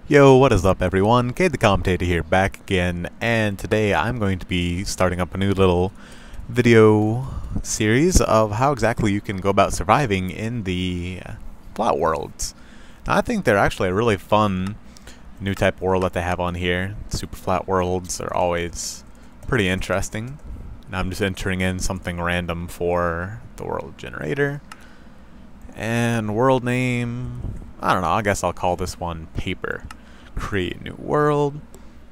Yo, what is up everyone? Cade the Commentator here, back again, and today I'm going to be starting up a new little video series of how exactly you can go about surviving in the flat worlds. Now, I think they're actually a really fun new type of world that they have on here. Super flat worlds are always pretty interesting. Now I'm just entering in something random for the world generator. And world name, I don't know, I guess I'll call this one Paper. Create new world.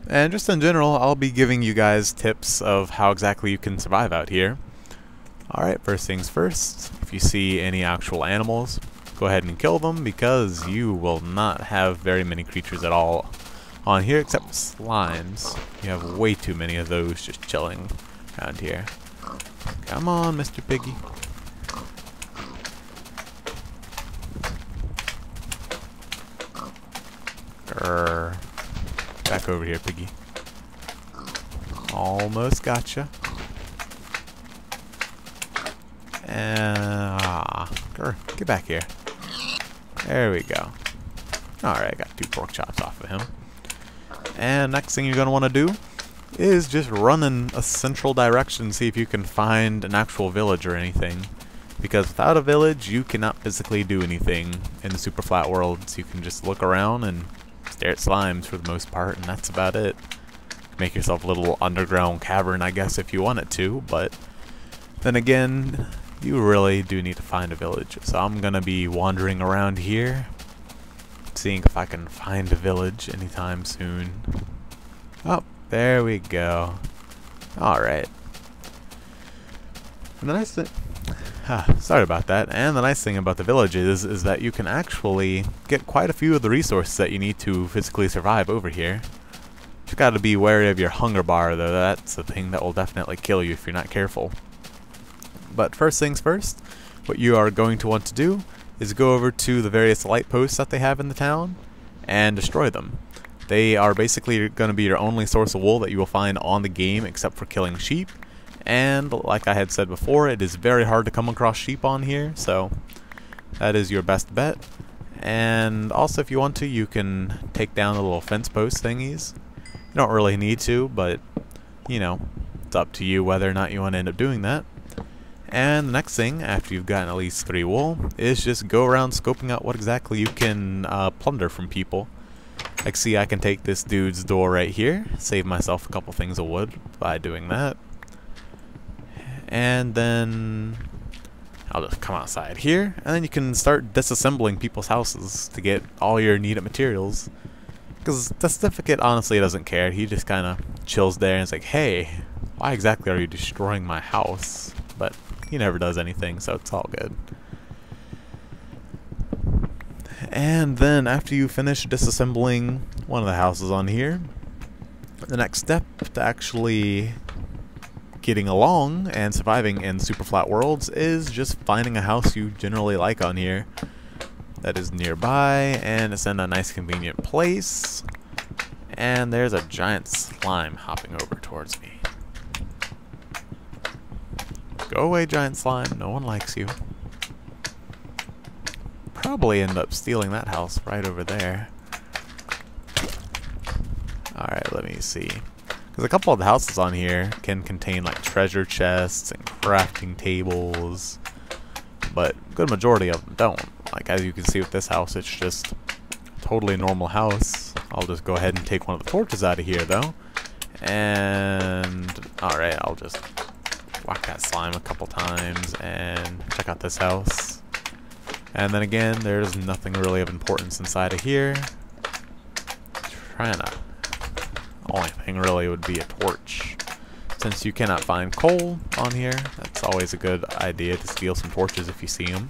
And just in general, I'll be giving you guys tips of how exactly you can survive out here. Alright, first things first, if you see any actual animals, go ahead and kill them because you will not have very many creatures at all on here except slimes. You have way too many of those just chilling around here. Come on, Mr. Piggy. Back over here, Piggy. Almost gotcha. And get back here. There we go. Alright, I got 2 pork chops off of him. And next thing you're going to want to do is just run in a central direction, see if you can find an actual village or anything. Because without a village, you cannot physically do anything in the super flat worlds. You can just look around and stare at slimes for the most part, and that's about it. Make yourself a little underground cavern, I guess, if you wanted to, but then again, you really do need to find a village. So I'm gonna be wandering around here, seeing if I can find a village anytime soon. Oh, there we go. Alright. And the nice thing... sorry about that. And the nice thing about the villages is that you can actually get quite a few of the resources that you need to physically survive over here. You've got to be wary of your hunger bar, though. That's the thing that will definitely kill you if you're not careful. But first things first, what you are going to want to do is go over to the various light posts that they have in the town and destroy them. They are basically going to be your only source of wool that you will find on the game except for killing sheep. And like I had said before, it is very hard to come across sheep on here, so that is your best bet. And also, if you want to, you can take down the little fence post thingies. You don't really need to, but you know, it's up to you whether or not you want to end up doing that. And the next thing, after you've gotten at least 3 wool, is just go around scoping out what exactly you can plunder from people. Like, see, I can take this dude's door right here, save myself a couple things of wood by doing that. And then I'll just come outside here, and then you can start disassembling people's houses to get all your needed materials. Because the certificate honestly doesn't care. He just kind of chills there and is like, hey, why exactly are you destroying my house? But he never does anything, so it's all good. And then after you finish disassembling one of the houses on here, the next step to actually getting along and surviving in super flat worlds is just finding a house you generally like on here that is nearby, and it's in a nice convenient place. And there's a giant slime hopping over towards me. Go away, giant slime, no one likes you. Probably end up stealing that house right over there. Alright, let me see. Because a couple of the houses on here can contain like treasure chests and crafting tables, but a good majority of them don't. Like, as you can see with this house, it's just a totally normal house. I'll just go ahead and take one of the torches out of here though. And alright, I'll just whack that slime a couple times and check out this house. And then again, there's nothing really of importance inside of here. Trying to... only thing really would be a torch. Since you cannot find coal on here, that's always a good idea to steal some torches if you see them.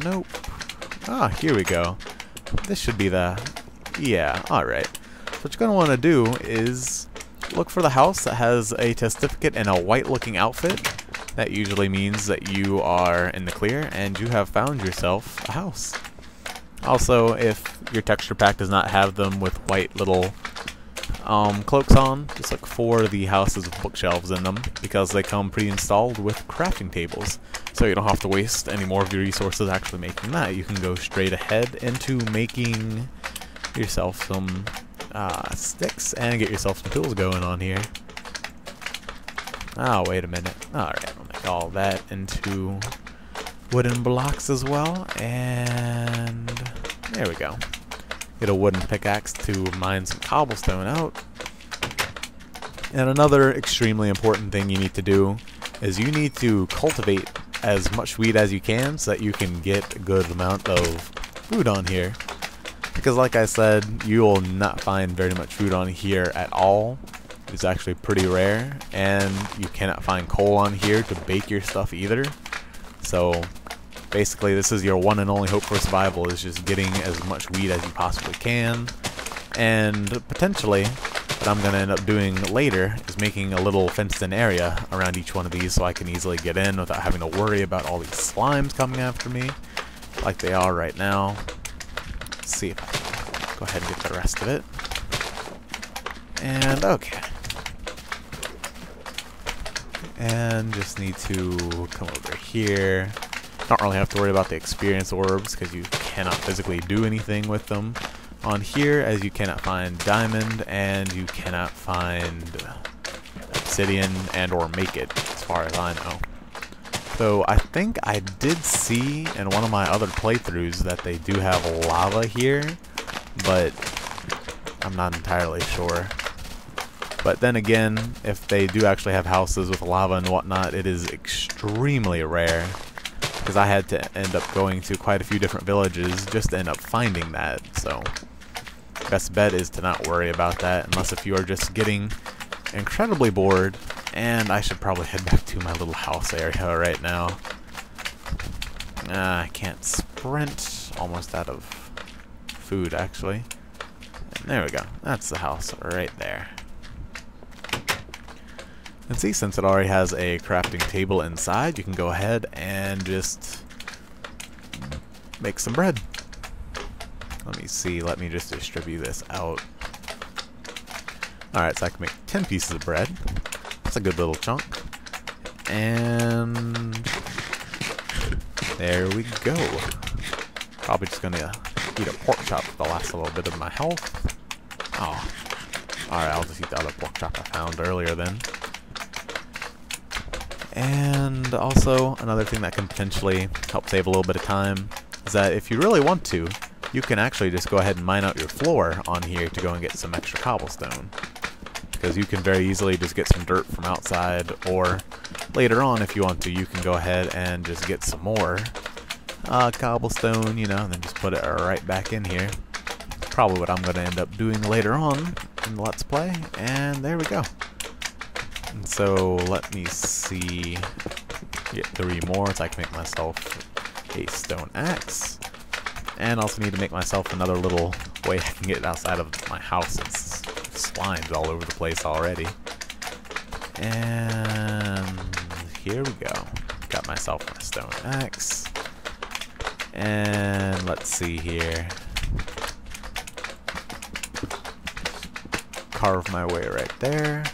Nope. Ah, here we go. This should be the... yeah, alright. So what you're going to want to do is look for the house that has a certificate and a white looking outfit. That usually means that you are in the clear and you have found yourself a house. Also, if your texture pack does not have them with white little cloaks on, just look for the houses with bookshelves in them, because they come pre-installed with crafting tables. So you don't have to waste any more of your resources actually making that. You can go straight ahead into making yourself some sticks and get yourself some tools going on here. Oh, wait a minute. Alright, I'll make all that into wooden blocks as well, and there we go. Get a wooden pickaxe to mine some cobblestone out. And another extremely important thing you need to do is you need to cultivate as much wheat as you can so that you can get a good amount of food on here. Because like I said, you will not find very much food on here at all. It's actually pretty rare, and you cannot find coal on here to bake your stuff either. So basically this is your one and only hope for survival, is just getting as much wheat as you possibly can. And potentially what I'm going to end up doing later is making a little fenced-in area around each one of these so I can easily get in without having to worry about all these slimes coming after me like they are right now. Let's see if I can go ahead and get the rest of it. And okay. And just need to come over here. Don't really have to worry about the experience orbs because you cannot physically do anything with them on here, as you cannot find diamond and you cannot find obsidian and or make it, as far as I know. So I think I did see in one of my other playthroughs that they do have lava here, but I'm not entirely sure. But then again, if they do actually have houses with lava and whatnot, it is extremely rare, because I had to end up going to quite a few different villages just to end up finding that. So best bet is to not worry about that, unless if you are just getting incredibly bored. And I should probably head back to my little house area right now. I can't sprint. Almost out of food, actually. And there we go. That's the house right there. And see, since it already has a crafting table inside, you can go ahead and just make some bread. Let me see, let me just distribute this out. Alright, so I can make 10 pieces of bread. That's a good little chunk. And there we go. Probably just gonna eat a pork chop for the last little bit of my health. Oh. Alright, I'll just eat the other pork chop I found earlier then. And also, another thing that can potentially help save a little bit of time is that if you really want to, you can actually just go ahead and mine out your floor on here to go and get some extra cobblestone. Because you can very easily just get some dirt from outside, or later on if you want to, you can go ahead and just get some more cobblestone, you know, and then just put it right back in here. Probably what I'm going to end up doing later on in the Let's Play, and there we go. And so let me see, get 3 more so I can make myself a stone axe. And also need to make myself another little way I can get outside of my house. It's slimes all over the place already. And here we go. Got myself my stone axe. And let's see here. Carve my way right there.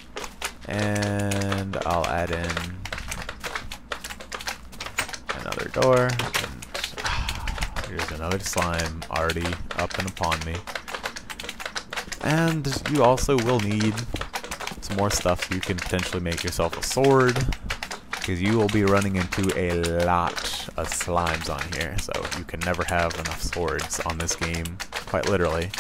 And I'll add in another door. And here's another slime already up and upon me. And you also will need some more stuff so you can potentially make yourself a sword, because you will be running into a lot of slimes on here, so you can never have enough swords on this game, quite literally.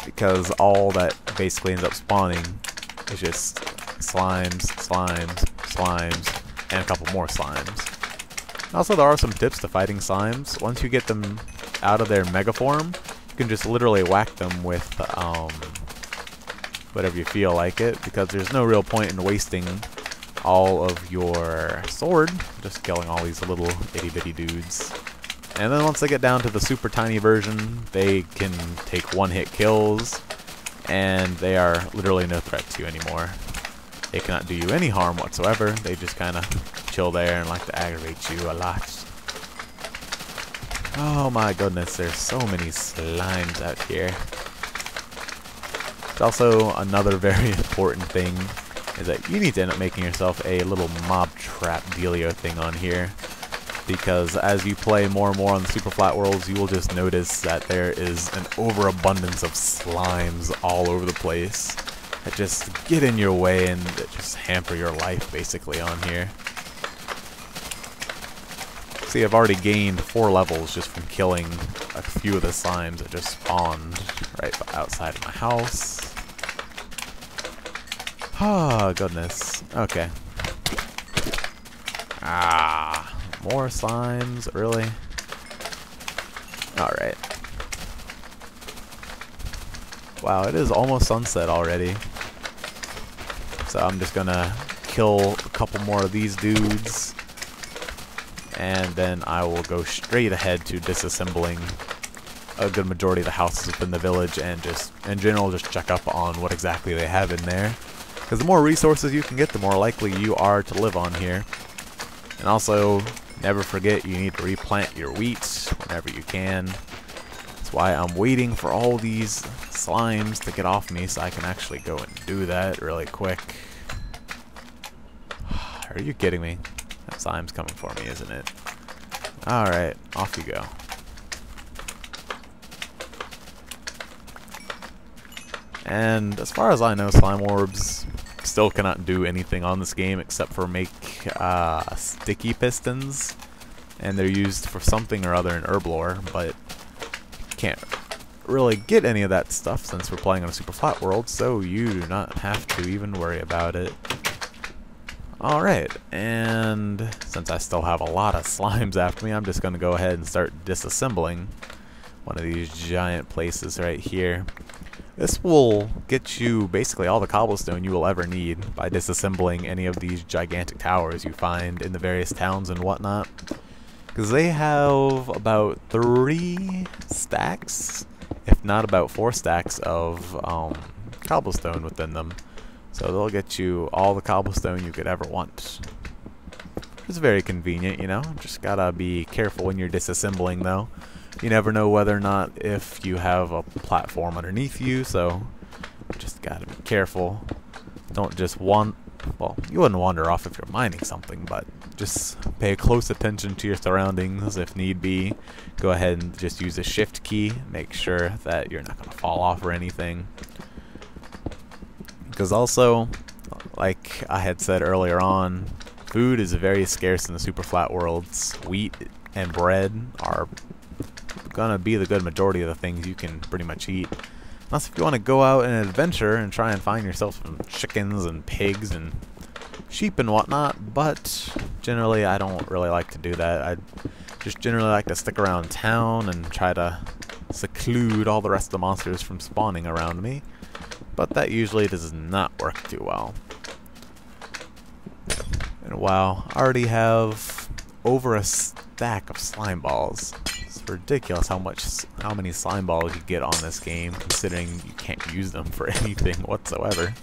Because all that basically ends up spawning is just slimes, slimes, slimes, and a couple more slimes. Also, there are some tips to fighting slimes. Once you get them out of their mega form, you can just literally whack them with whatever you feel like it, because there's no real point in wasting all of your sword just killing all these little itty-bitty dudes. And then once they get down to the super tiny version, they can take one-hit kills, and they are literally no threat to you anymore. They cannot do you any harm whatsoever. They just kind of chill there and like to aggravate you a lot. Oh my goodness, there's so many slimes out here. It's also another very important thing is that you need to end up making yourself a little mob trap dealio thing on here. Because as you play more and more on the super flat worlds, you will just notice that there is an overabundance of slimes all over the place that just get in your way and that just hamper your life basically on here. See, I've already gained 4 levels just from killing a few of the slimes that just spawned right outside of my house. Oh, goodness. Okay. Ah. More slimes, really? Alright. Wow, it is almost sunset already. So I'm just gonna kill a couple more of these dudes. And then I will go straight ahead to disassembling a good majority of the houses within the village and just, in general, just check up on what exactly they have in there. Because the more resources you can get, the more likely you are to live on here. And also, never forget you need to replant your wheat whenever you can. That's why I'm waiting for all these slimes to get off me so I can actually go and do that really quick. Are you kidding me? That slime's coming for me, isn't it? Alright, off you go. And as far as I know, slime orbs still cannot do anything on this game except for make sticky pistons, and they're used for something or other in Herblore, but you can't really get any of that stuff since we're playing on a super flat world, so you do not have to even worry about it. Alright, and since I still have a lot of slimes after me, I'm just going to go ahead and start disassembling one of these giant places right here. This will get you basically all the cobblestone you will ever need by disassembling any of these gigantic towers you find in the various towns and whatnot. Because they have about 3 stacks, if not about 4 stacks of cobblestone within them. So they'll get you all the cobblestone you could ever want. It's very convenient, you know. Just gotta be careful when you're disassembling though. You never know whether or not if you have a platform underneath you, so just gotta be careful. Don't just well, you wouldn't wander off if you're mining something, but just pay close attention to your surroundings if need be. Go ahead and just use the shift key. Make sure that you're not gonna fall off or anything. Because also, like I had said earlier on, food is very scarce in the super flat worlds. Wheat and bread are gonna be the good majority of the things you can pretty much eat. Unless if you want to go out and adventure and try and find yourself some chickens and pigs and sheep and whatnot, but generally I don't really like to do that. I just generally like to stick around town and try to seclude all the rest of the monsters from spawning around me, but that usually does not work too well. And wow, I already have over a stack of slime balls. It's ridiculous how many slime balls you get on this game, considering you can't use them for anything whatsoever.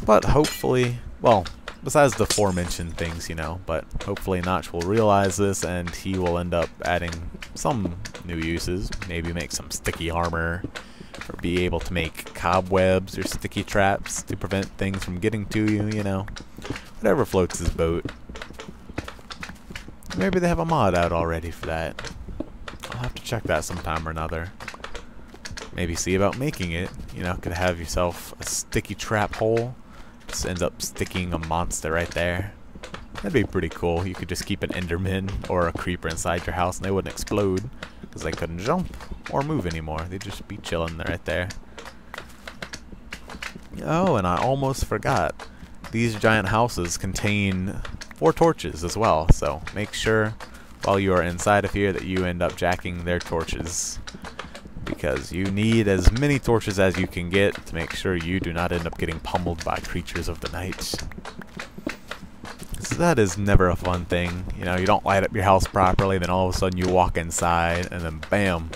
But hopefully, well, besides the aforementioned things, you know, but hopefully Notch will realize this and he will end up adding some new uses. Maybe make some sticky armor, or be able to make cobwebs or sticky traps to prevent things from getting to you, you know. Whatever floats his boat. Maybe they have a mod out already for that. I'll have to check that sometime or another. Maybe see about making it. You know, could have yourself a sticky trap hole. Just ends up sticking a monster right there. That'd be pretty cool. You could just keep an enderman or a creeper inside your house and they wouldn't explode because they couldn't jump or move anymore. They'd just be chilling right there. Oh, and I almost forgot. These giant houses contain 4 torches as well, so make sure while you are inside of here that you end up jacking their torches, because you need as many torches as you can get to make sure you do not end up getting pummeled by creatures of the night. So that is never a fun thing. You know, you don't light up your house properly, then all of a sudden you walk inside and then bam,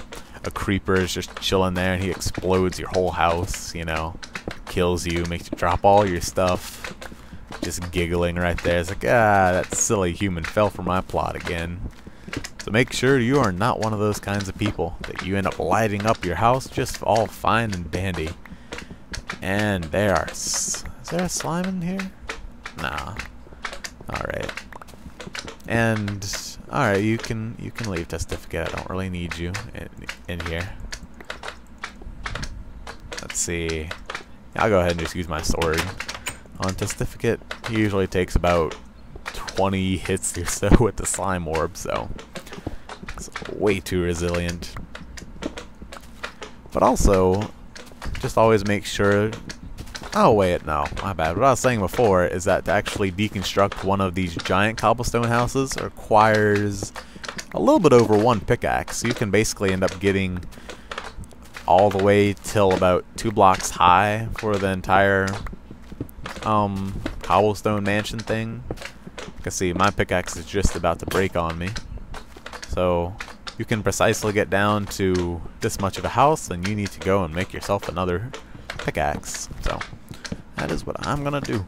a creeper is just chilling there and he explodes your whole house, you know, kills you, makes you drop all your stuff. Just giggling right there. It's like, ah, that silly human fell for my plot again. So make sure you are not one of those kinds of people that you end up lighting up your house just all fine and dandy. And there are Is there a slime in here? Nah. Alright. And alright, you can leave, Testificate. I don't really need you in here. Let's see. I'll go ahead and just use my sword. On Testificate, he usually takes about 20 hits or so with the slime orb, so it's way too resilient. But also, just always make sure... Oh wait, no, my bad. What I was saying before is that to actually deconstruct one of these giant cobblestone houses requires a little bit over one pickaxe. So you can basically end up getting all the way till about 2 blocks high for the entire cobblestone mansion thing. You can see my pickaxe is just about to break on me. So you can precisely get down to this much of a house, and you need to go and make yourself another pickaxe. So that is what I'm gonna do.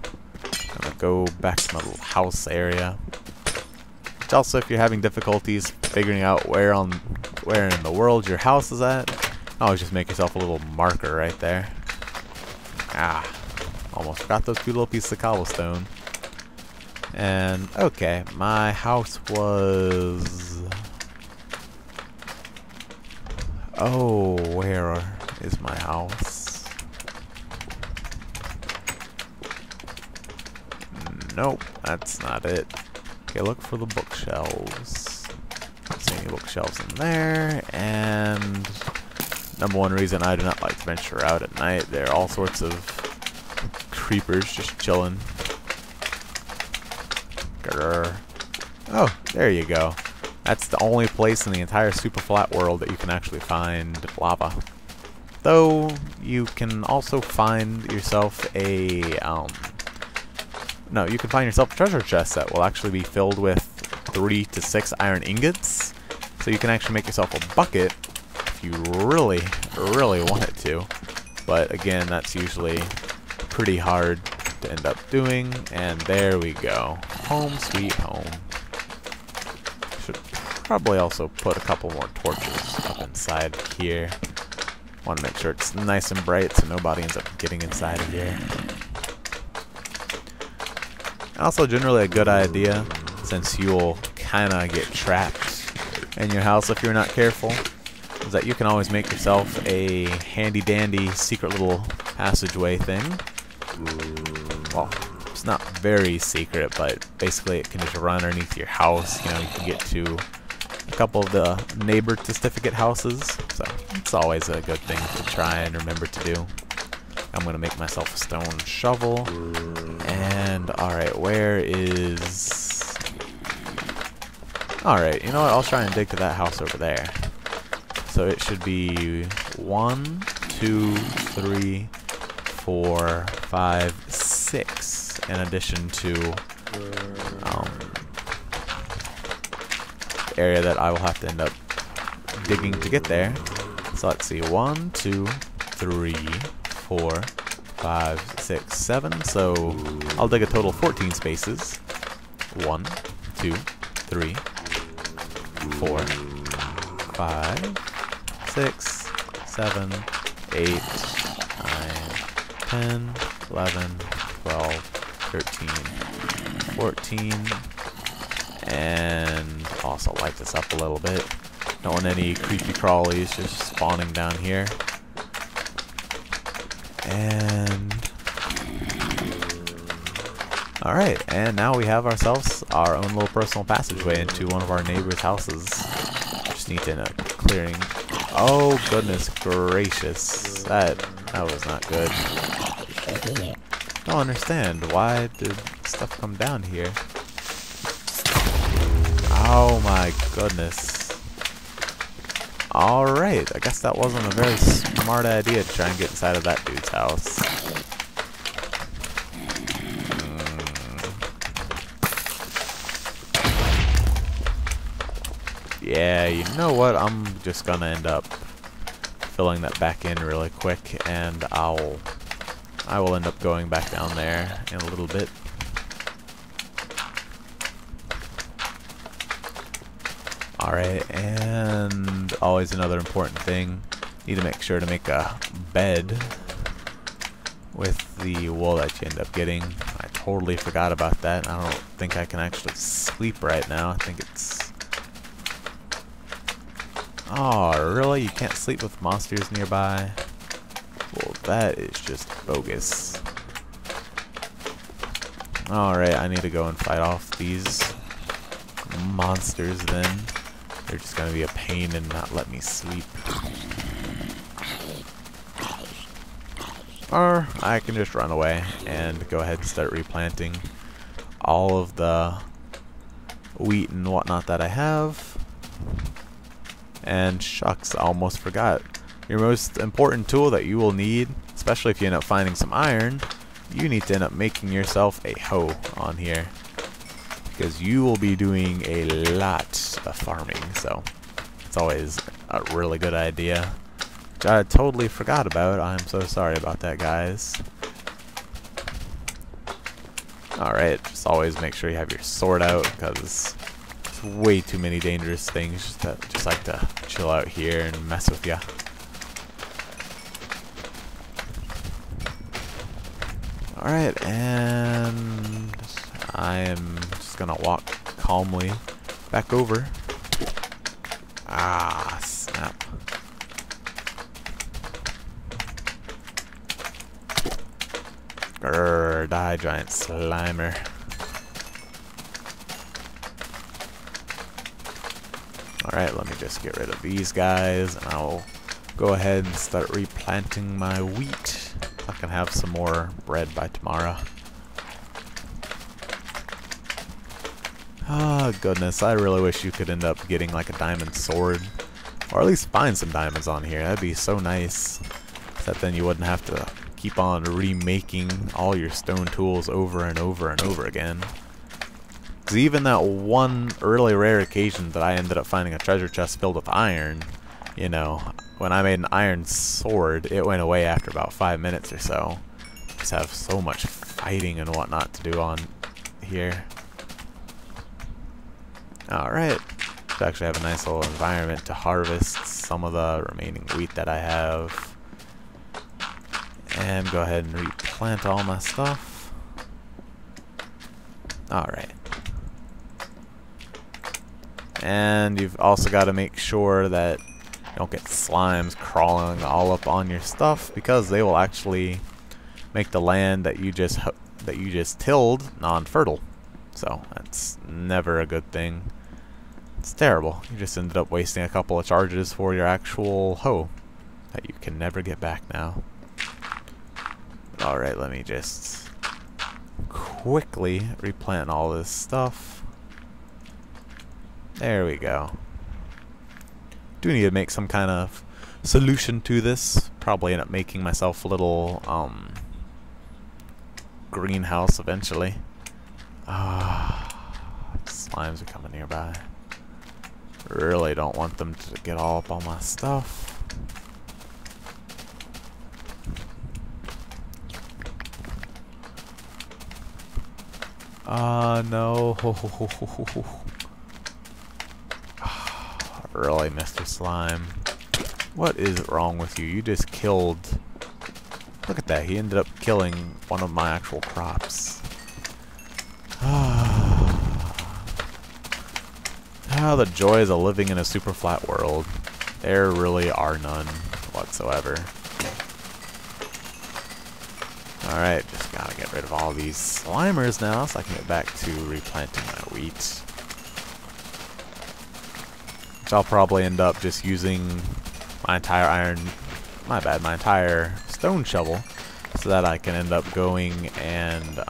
I'm gonna go back to my little house area. Which also, if you're having difficulties figuring out where in the world your house is at, always just make yourself a little marker right there. Ah, almost forgot those 2 little pieces of cobblestone. And okay, my house was... Oh, where is my house? Nope, that's not it. Okay, look for the bookshelves. Don't see any bookshelves in there. And #1 reason I do not like to venture out at night, there are all sorts of creepers just chilling. Grr. Oh, there you go. That's the only place in the entire super flat world that you can actually find lava. Though you can also find yourself a you can find yourself a treasure chest that will actually be filled with 3 to 6 iron ingots. So you can actually make yourself a bucket if you really, really want it to. But again, that's usually pretty hard to end up doing. And there we go. Home sweet home. Should probably also put a couple more torches up inside here. Want to make sure it's nice and bright so nobody ends up getting inside of here. Also, generally a good idea, since you'll kind of get trapped in your house if you're not careful, is that you can always make yourself a handy-dandy secret little passageway thing. Well, it's not very secret, but basically it can just run underneath your house. You know, you can get to a couple of the neighbor Testificate houses, so it's always a good thing to try and remember to do. I'm going to make myself a stone shovel. And, alright, where is... Alright, you know what? I'll try and dig to that house over there. So it should be 1, 2, 3, 4, 5, 6, in addition to the area that I will have to end up digging to get there. So let's see, 1, 2, 3, 4, 5, 6, 7. So I'll dig a total of 14 spaces. 1, 2, 3, 4, 5, 6, 7, 8, 9, 10, 11, 12, 13, 14. And also light this up a little bit. Don't want any creepy crawlies just spawning down here. And alright, and now we have ourselves our own little personal passageway into one of our neighbors' houses. Just need to end up clearing. Oh goodness gracious, that was not good. Don't understand, why did stuff come down here? Oh my goodness. Alright, I guess that wasn't a very smart idea to try and get inside of that dude's house. Yeah, you know what? I'm just gonna end up filling that back in really quick, and I will end up going back down there in a little bit. Alright, and always another important thing, need to make sure to make a bed with the wool that you end up getting. I totally forgot about that. I don't think I can actually sleep right now. I think it's... Oh, really? You can't sleep with monsters nearby? Well, that is just bogus. Alright, I need to go and fight off these monsters then. They're just gonna be a pain and not let me sleep. Or I can just run away and go ahead and start replanting all of the wheat and whatnot that I have. And shucks, I almost forgot. Your most important tool that you will need, especially if you end up finding some iron, you need to end up making yourself a hoe on here. Because you will be doing a lot of farming, so it's always a really good idea. Which I totally forgot about. I'm so sorry about that, guys. Alright, just always make sure you have your sword out, because there's way too many dangerous things that just like to chill out here and mess with ya. Alright, and I am just gonna walk calmly back over. Ah, snap. Grrr, die, giant slimer. Alright, let me just get rid of these guys, and I'll go ahead and start replanting my wheat. I can have some more bread by tomorrow. Ah, goodness, I really wish you could end up getting like a diamond sword. Or at least find some diamonds on here. That'd be so nice. That then you wouldn't have to keep on remaking all your stone tools over and over and over again. Because even that one really rare occasion that I ended up finding a treasure chest filled with iron, you know, when I made an iron sword, it went away after about 5 minutes or so. Just have so much fighting and whatnot to do on here. Alright, to actually have a nice little environment to harvest some of the remaining wheat that I have. And go ahead and replant all my stuff. Alright. And you've also got to make sure that you don't get slimes crawling all up on your stuff, because they will actually make the land that you just tilled non-fertile. So that's never a good thing. It's terrible. You just ended up wasting a couple of charges for your actual hoe that you can never get back now. Alright, let me just quickly replant all this stuff. There we go. Do need to make some kind of solution to this. Probably end up making myself a little greenhouse eventually. Slimes are coming nearby. Really don't want them to get all up on my stuff. No. Really, Mr. Slime. What is wrong with you? You just killed... Look at that. He ended up killing one of my actual crops. The joys of living in a super flat world. There really are none whatsoever. Alright, just gotta get rid of all these slimers now so I can get back to replanting my wheat. Which I'll probably end up just using my entire my entire stone shovel, so that I can end up going and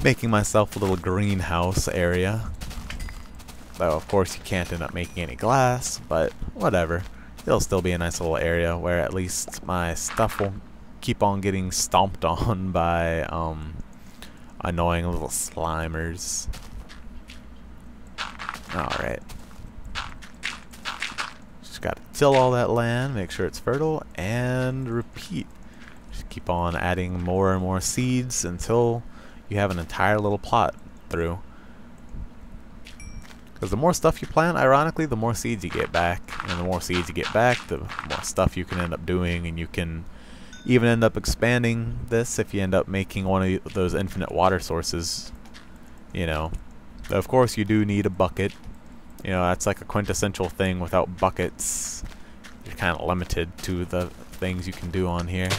making myself a little greenhouse area. Though of course you can't end up making any glass, but whatever. It'll still be a nice little area where at least my stuff won't keep on getting stomped on by annoying little slimers. Alright. Just gotta till all that land, make sure it's fertile, and repeat. Just keep on adding more and more seeds until you have an entire little plot through. Because the more stuff you plant, ironically, the more seeds you get back. And the more seeds you get back, the more stuff you can end up doing, and you can even end up expanding this if you end up making one of those infinite water sources, you know. Of course, you do need a bucket. You know, that's like a quintessential thing. Without buckets, you're kind of limited to the things you can do on here.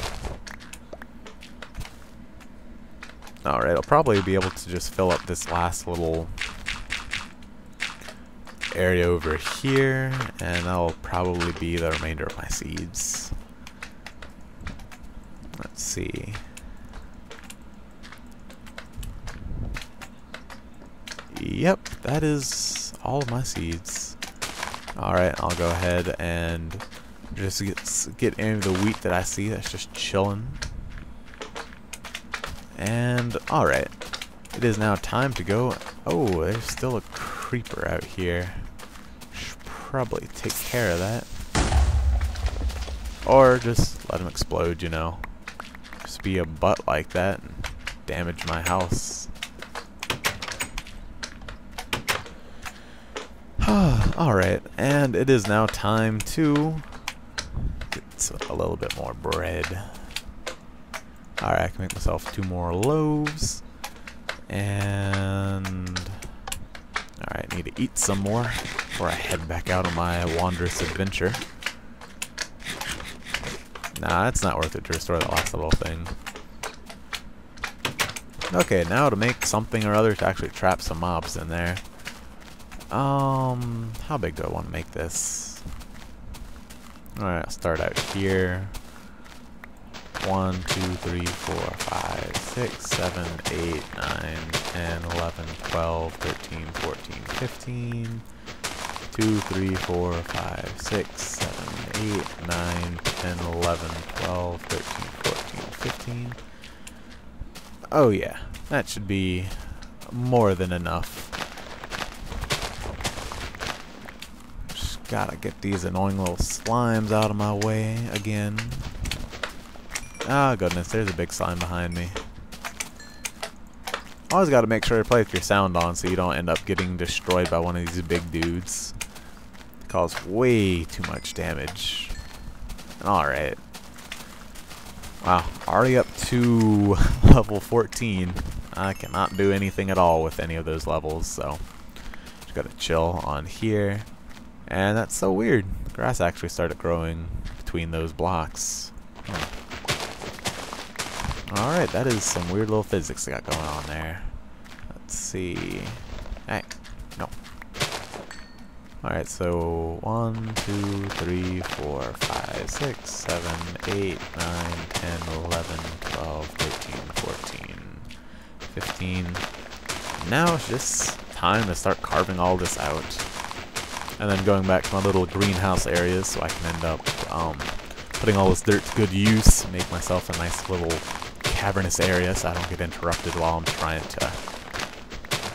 Alright, I'll probably be able to just fill up this last little area over here, and that'll probably be the remainder of my seeds. Let's see. Yep, that is all of my seeds. Alright, I'll go ahead and just get any of the wheat that I see that's just chilling. And, alright. It is now time to go. Oh, there's still a creeper out here. Should probably take care of that. Or just let him explode, you know. Just be a butt like that and damage my house. Alright, and it is now time to get a little bit more bread. Alright, I can make myself 2 more loaves. And alright, need to eat some more before I head back out on my wondrous adventure. Nah, it's not worth it to restore that last little thing. Okay, now to make something or other to actually trap some mobs in there. How big do I want to make this? Alright, I'll start out here. 1, 2, 3, 4, 5, 6, 7, 8, 9, 10, 11, 12, 13, 14, 15. 2, 3, 4, 5, 6, 7, 8, 9, 10, 11, 12, 13, 14, 15. Oh yeah, that should be more than enough. Just gotta get these annoying little slimes out of my way again. Ah, goodness, there's a big slime behind me. Always gotta make sure to play with your sound on so you don't end up getting destroyed by one of these big dudes. They cause way too much damage. Alright. Wow, already up to level 14. I cannot do anything at all with any of those levels, so just gotta chill on here. And that's so weird. Grass actually started growing between those blocks. Alright, that is some weird little physics I got going on there. Let's see. Hey, no. Alright, so 1, 2, 3, 4, 5, 6, 7, 8, 9, 10, 11, 12, 13, 14, 15. Now it's just time to start carving all this out. And then going back to my little greenhouse areas so I can end up putting all this dirt to good use, make myself a nice little cavernous area so I don't get interrupted while I'm trying to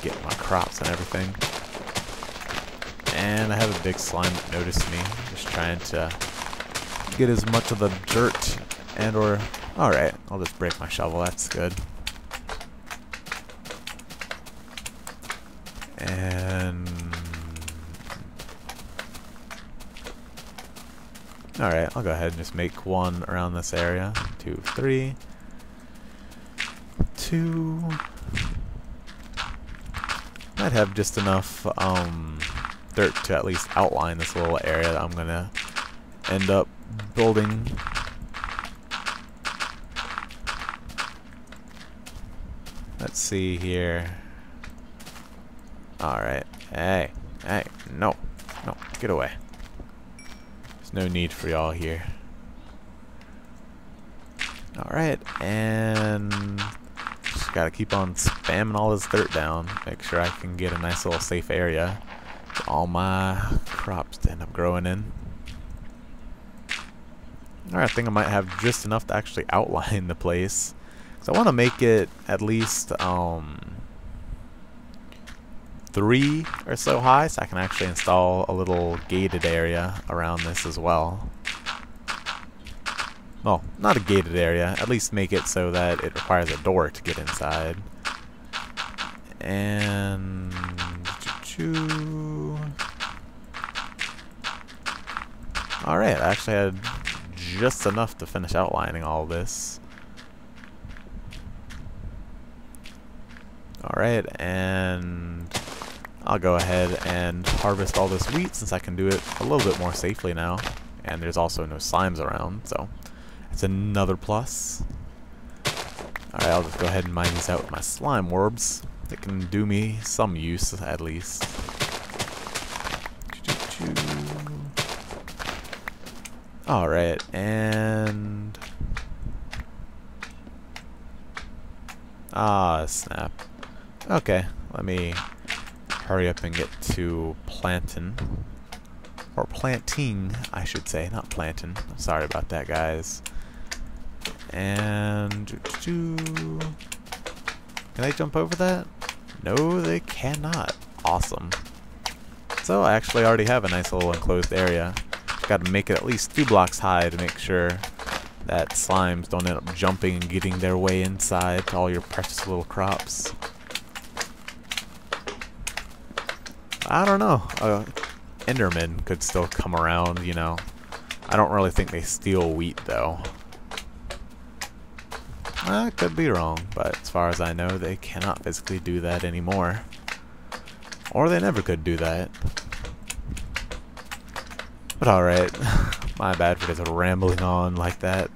get my crops and everything. And I have a big slime that noticed me, just trying to get as much of the dirt and or... Alright, I'll just break my shovel, that's good. And... Alright, I'll go ahead and just make one around this area. 2, 3... 2. Might have just enough dirt to at least outline this little area that I'm gonna end up building. Let's see here. Alright. Hey. Hey. No. No. Get away. There's no need for y'all here. Alright. And... gotta keep on spamming all this dirt down. Make sure I can get a nice little safe area for all my crops to end up growing in. Alright, I think I might have just enough to actually outline the place. Because I want to make it at least 3 or so high so I can actually install a little gated area around this as well. Well, not a gated area, at least make it so that it requires a door to get inside. And... Alright, I actually had just enough to finish outlining all this. Alright, and I'll go ahead and harvest all this wheat since I can do it a little bit more safely now. And there's also no slimes around, so it's another plus. Alright, I'll just go ahead and mine these out with my slime orbs. They can do me some use, at least. Alright, and... ah, snap. Okay, let me hurry up and get to planting. Or planting, I should say, not planting. Sorry about that, guys. And... can I jump over that? No, they cannot. Awesome. So I actually already have a nice little enclosed area. Got to make it at least 2 blocks high to make sure that slimes don't end up jumping and getting their way inside to all your precious little crops. I don't know. Endermen could still come around, you know. I don't really think they steal wheat, though. I could be wrong, but as far as I know, they cannot physically do that anymore. Or they never could do that. But alright, my bad for just rambling on like that.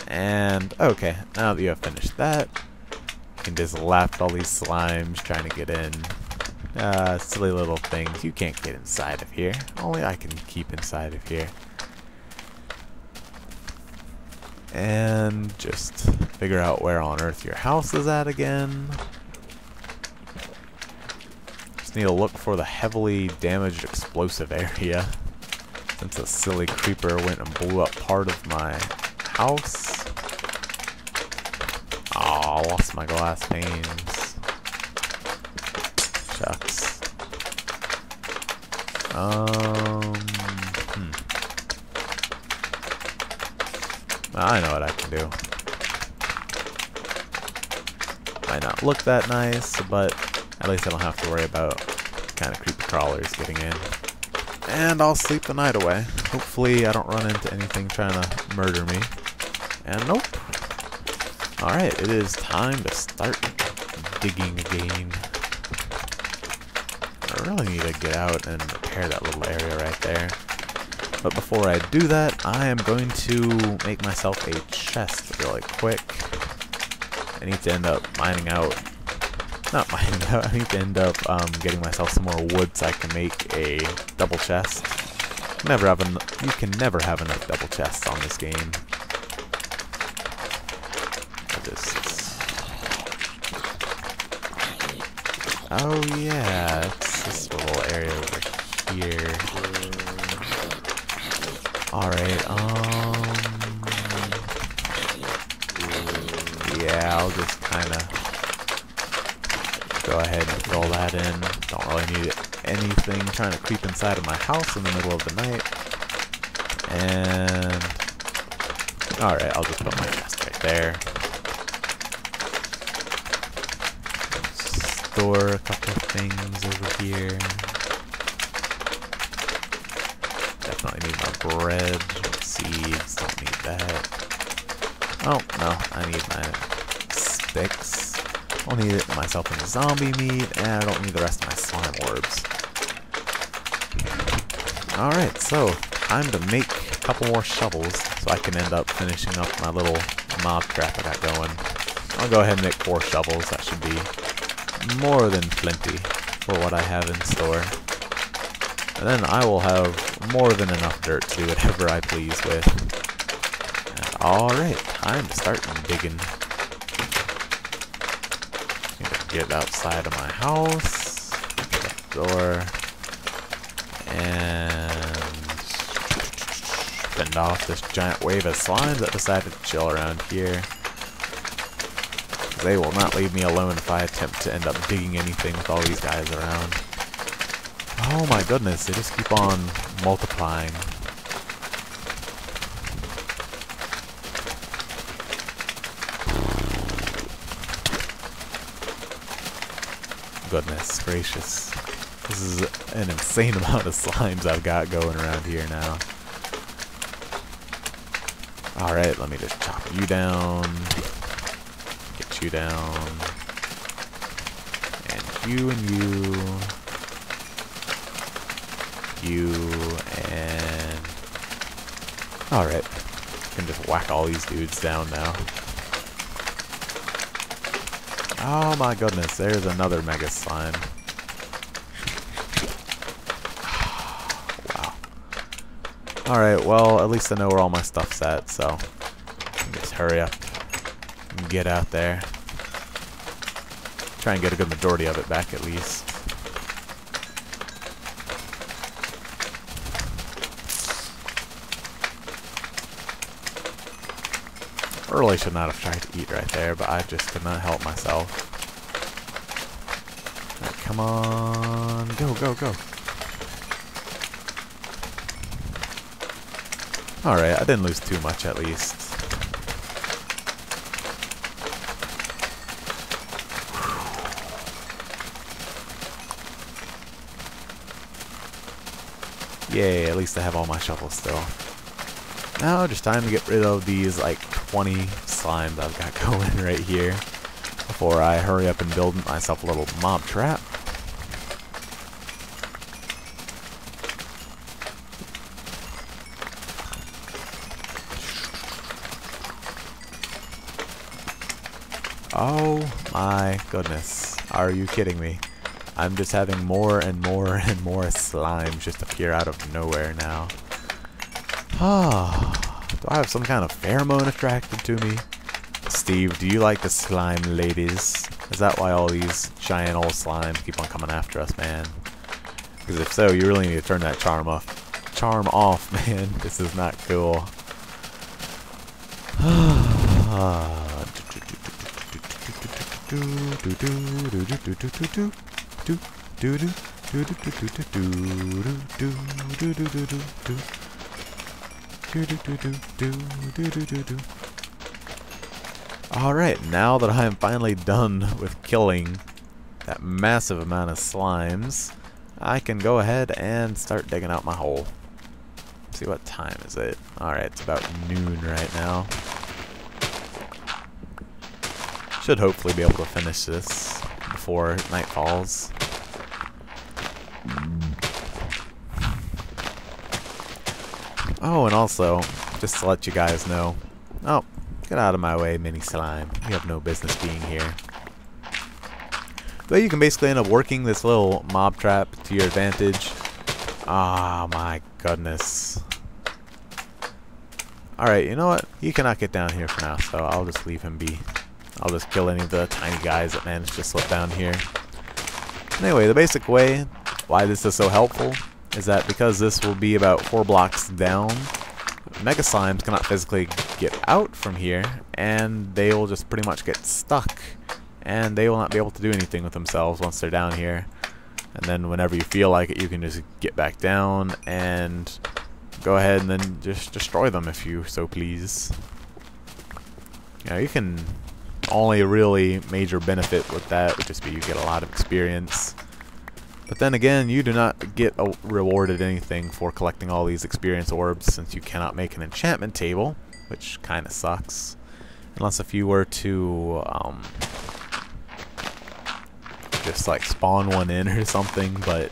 And, okay, now that you have finished that, you can just laugh at all these slimes trying to get in. Silly little things. You can't get inside of here. Only I can keep inside of here. And just figure out where on earth your house is at again. Just need to look for the heavily damaged explosive area. Since a silly creeper went and blew up part of my house. Aw, I lost my glass panes. Shucks. I know what I can do. Might not look that nice, but at least I don't have to worry about kind of creepy crawlers getting in. And I'll sleep the night away. Hopefully I don't run into anything trying to murder me. And nope. Alright, it is time to start digging again. I really need to get out and repair that little area right there. But before I do that, I am going to make myself a chest really quick. I need to end up mining out. Not mining out, I need to end up getting myself some more wood so I can make a double chest. You can never have enough double chests on this game. Oh yeah, it's this little area over here. Alright, yeah, I'll just kinda go ahead and fill that in. Don't really need anything trying to creep inside of my house in the middle of the night. And alright, I'll just put my chest right there. Store a couple of things over here. Definitely need my bread, seeds, don't need that. Oh, no, I need my sticks. I'll need it myself in zombie meat, and I don't need the rest of my slime orbs. Alright, so time to make a couple more shovels so I can end up finishing up my little mob trap I got going. I'll go ahead and make 4 shovels. That should be more than plenty for what I have in store. And then I will have more than enough dirt to do whatever I please with. Alright, time to start digging. Get outside of my house, get that door, and fend off this giant wave of slimes that decided to chill around here. They will not leave me alone if I attempt to end up digging anything with all these guys around. Oh my goodness, they just keep on multiplying. Goodness gracious. This is an insane amount of slimes I've got going around here now. Alright, let me just chop you down. Get you down. And you and you. You and... Alright. Can just whack all these dudes down now. Oh my goodness, there's another mega slime. Wow. Alright, well, at least I know where all my stuff's at, so just hurry up and get out there. Try and get a good majority of it back at least. Really should not have tried to eat right there, but I just could not help myself. Right, come on, go, go, go. Alright, I didn't lose too much at least. Yay, at least I have all my shovels still. Now, just time to get rid of these, like, 20 slimes I've got going right here before I hurry up and build myself a little mob trap. Oh my goodness. Are you kidding me? I'm just having more and more and more slimes just appear out of nowhere now. Ah, do I have some kind of pheromone attracted to me? Steve, do you like the slime ladies? Is that why all these giant old slimes keep on coming after us, man? Because if so, you really need to turn that charm off. Charm off, man. This is not cool. Alright, now that I am finally done with killing that massive amount of slimes, I can go ahead and start digging out my hole. Let's see, what time is it? Alright, it's about noon right now. Should hopefully be able to finish this before night falls. Oh, and also, just to let you guys know, oh, get out of my way, mini slime. You have no business being here. But you can basically end up working this little mob trap to your advantage. Ah, my goodness. Alright, you know what? He cannot get down here for now, so I'll just leave him be. I'll just kill any of the tiny guys that manage to slip down here. Anyway, the basic way why this is so helpful is that because this will be about 4 blocks down, mega slimes cannot physically get out from here, and they will just pretty much get stuck, and they will not be able to do anything with themselves once they're down here. And then whenever you feel like it, you can just get back down and go ahead and then just destroy them if you so please. Now you can only really major benefit with that would just be you get a lot of experience. But then again, you do not get rewarded anything for collecting all these experience orbs since you cannot make an enchantment table, which kind of sucks. Unless if you were to just like spawn one in or something, but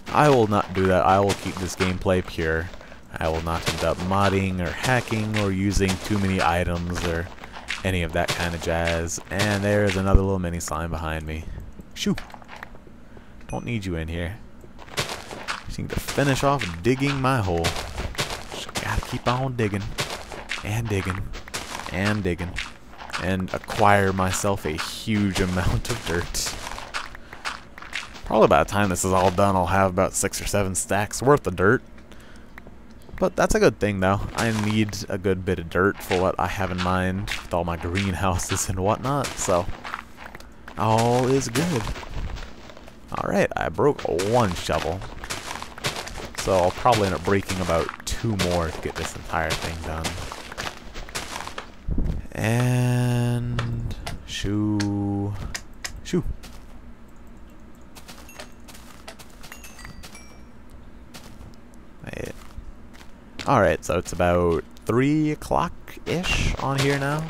I will not do that. I will keep this gameplay pure. I will not end up modding or hacking or using too many items or any of that kind of jazz. And there's another little mini slime behind me. Shoo! Don't need you in here. Just need to finish off digging my hole. Just gotta keep on digging. And digging. And digging. And acquire myself a huge amount of dirt. Probably by the time this is all done, I'll have about 6 or 7 stacks worth of dirt. But that's a good thing, though. I need a good bit of dirt for what I have in mind with all my greenhouses and whatnot, so all is good. Alright, I broke 1 shovel, so I'll probably end up breaking about 2 more to get this entire thing done. And shoo. Shoo. Alright, so it's about 3 o'clock-ish on here now.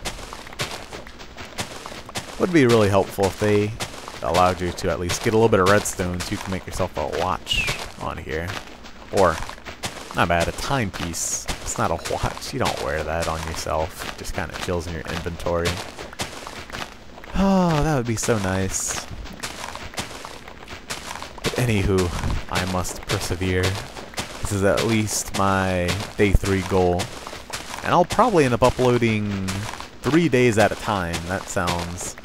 Would be really helpful if they allowed you to at least get a little bit of redstone so you can make yourself a watch on here. Or, not bad, a timepiece. It's not a watch. You don't wear that on yourself. It just kind of chills in your inventory. Oh, that would be so nice. But anywho, I must persevere. This is at least my day 3 goal. And I'll probably end up uploading 3 days at a time. That sounds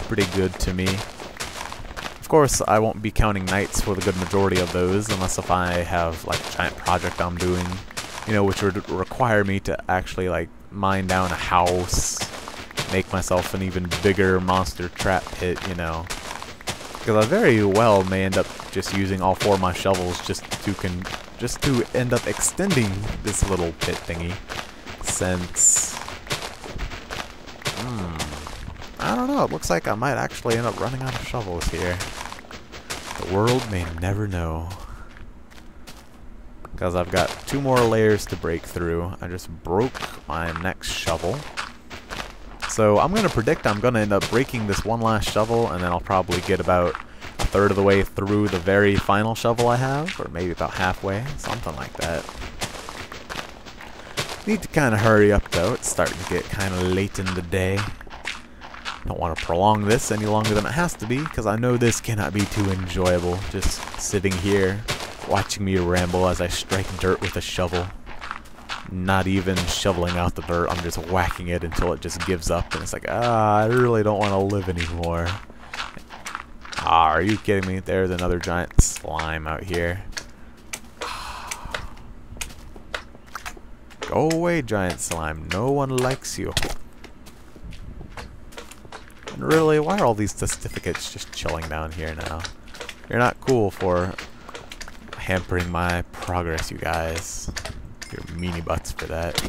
pretty good to me. Of course, I won't be counting nights for the good majority of those, unless if I have like a giant project I'm doing, you know, which would require me to actually like mine down a house, make myself an even bigger monster trap pit, you know. Because I very well may end up just using all 4 of my shovels just to end up extending this little pit thingy. Since I don't know, it looks like I might actually end up running out of shovels here. The world may never know. Because I've got 2 more layers to break through. I just broke my next shovel. So I'm going to predict I'm going to end up breaking this one last shovel, and then I'll probably get about a third of the way through the very final shovel I have, or maybe about halfway, something like that. Need to kind of hurry up though, it's starting to get kind of late in the day. Don't want to prolong this any longer than it has to be, because I know this cannot be too enjoyable, just sitting here, watching me ramble as I strike dirt with a shovel. Not even shoveling out the dirt, I'm just whacking it until it just gives up, and it's like, I really don't want to live anymore. Are you kidding me? There's another giant slime out here. Go away, giant slime. No one likes you. And really, why are all these certificates just chilling down here now? You're not cool for hampering my progress, you guys. You're meanie butts for that.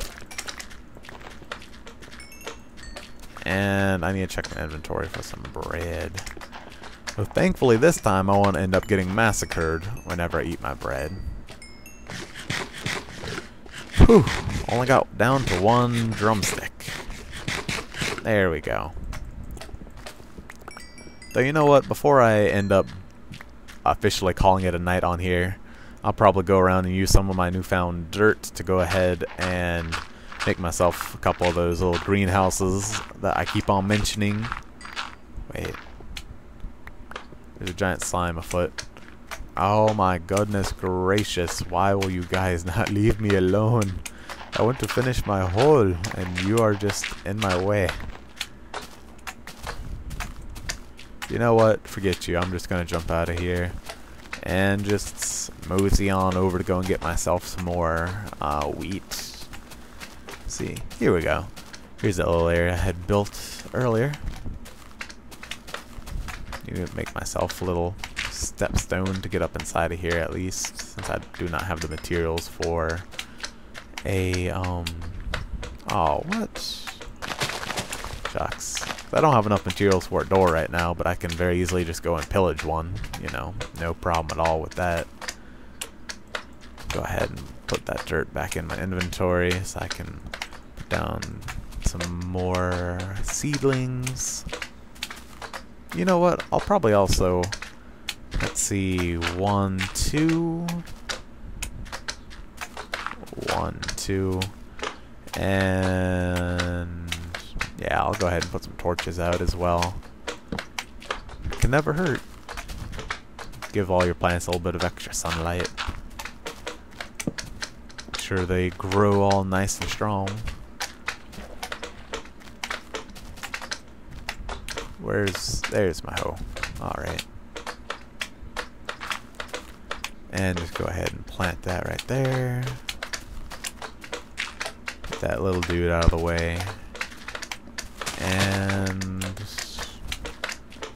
And I need to check my inventory for some bread. So thankfully this time I won't end up getting massacred whenever I eat my bread. Whew, only got down to 1 drumstick. There we go. Though you know what, before I end up officially calling it a night on here, I'll probably go around and use some of my newfound dirt to go ahead and make myself a couple of those little greenhouses that I keep on mentioning. Wait. There's a giant slime afoot. Oh my goodness gracious, why will you guys not leave me alone? I want to finish my hole, and you are just in my way. You know what? Forget you. I'm just going to jump out of here and just mosey on over to go and get myself some more wheat. Let's see. Here we go. Here's that little area I had built earlier. Need to make myself a little stepstone to get up inside of here at least, since I do not have the materials for a oh, what? Shucks. I don't have enough materials for a door right now, but I can very easily just go and pillage one, you know, no problem at all with that. Go ahead and put that dirt back in my inventory so I can put down some more seedlings. You know what? I'll probably also, let's see, 1, 2, 1, 2, and yeah, I'll go ahead and put some torches out as well. Can never hurt. Give all your plants a little bit of extra sunlight. Make sure they grow all nice and strong. There's my hoe. Alright. And just go ahead and plant that right there. Get that little dude out of the way. And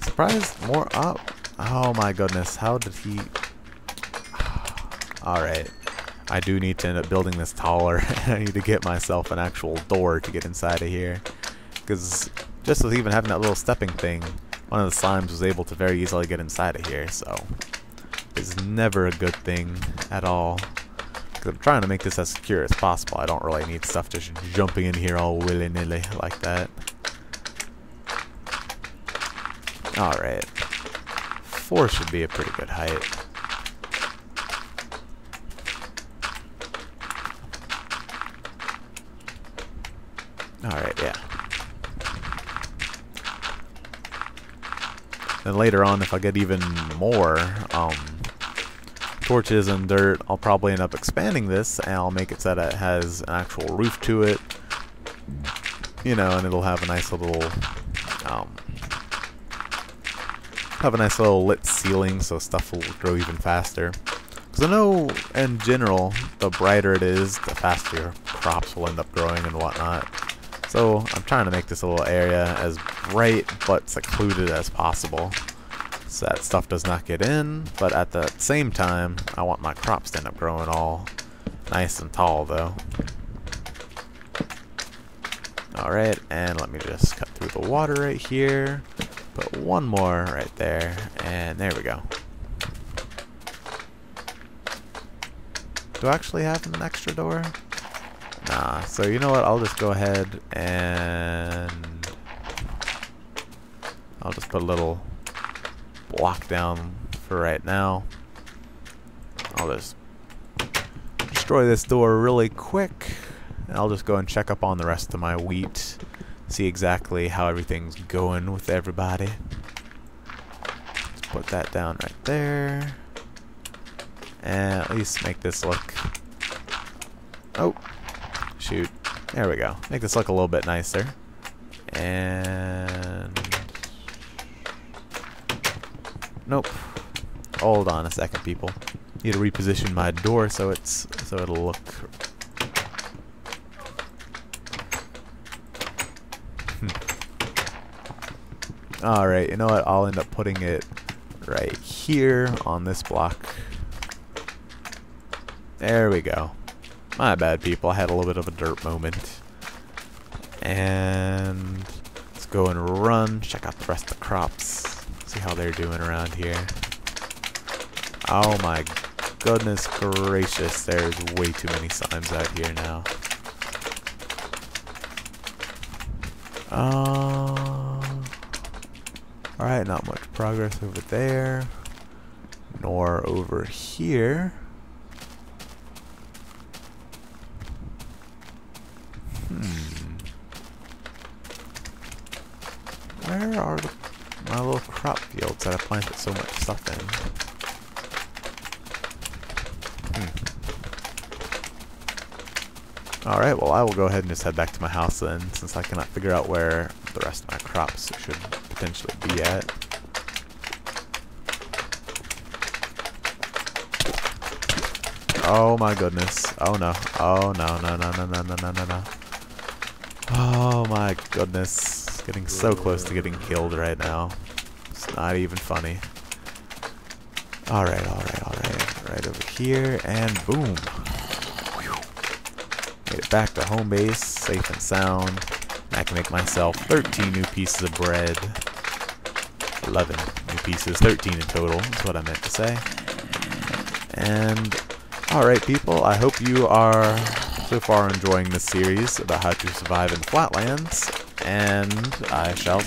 surprised more up. Oh my goodness, how did he... Alright. I do need to end up building this taller. I need to get myself an actual door to get inside of here. Because just with even having that little stepping thing, one of the slimes was able to very easily get inside of here, so it's never a good thing at all. 'Cause I'm trying to make this as secure as possible. I don't really need stuff just jumping in here all willy-nilly like that. Alright. 4 should be a pretty good height. Alright, yeah. Then later on, if I get even more torches and dirt, I'll probably end up expanding this, and I'll make it so that it has an actual roof to it. You know, and it'll have a nice little lit ceiling, so stuff will grow even faster. Because I know, in general, the brighter it is, the faster your crops will end up growing and whatnot. So I'm trying to make this little area as bright but secluded as possible, so that stuff does not get in, but at the same time, I want my crops to end up growing all nice and tall, though. Alright, and let me just cut through the water right here. Put one more right there, and there we go. Do I actually have an extra door? Nah, so you know what, I'll just go ahead and I'll just put a little block down for right now. I'll just destroy this door really quick, and I'll just go and check up on the rest of my wheat, see exactly how everything's going with everybody. Let's put that down right there, and at least make this look, oh shoot, there we go, make this look a little bit nicer. And nope, hold on a second, people. Need to reposition my door so it'll look alright, you know what, I'll end up putting it right here on this block. There we go. My bad, people, I had a little bit of a dirt moment. And let's go and run, check out the rest of the crops, see how they're doing around here. Oh my goodness gracious, there's way too many slimes out here now. Alright, not much progress over there, nor over here. Where are my little crop fields that I planted so much stuff in? Alright, well I will go ahead and just head back to my house then, since I cannot figure out where the rest of my crops should potentially be at. Oh my goodness. Oh no. Oh no, no, no, no, no, no, no, no, no. Oh my goodness. Getting so close to getting killed right now. It's not even funny. Alright, alright, alright. Right over here, and boom. Made it back to home base, safe and sound. And I can make myself 13 new pieces of bread. 11 new pieces, 13 in total, is what I meant to say. And, alright people, I hope you are so far enjoying this series about how to survive in the flatlands, and I shall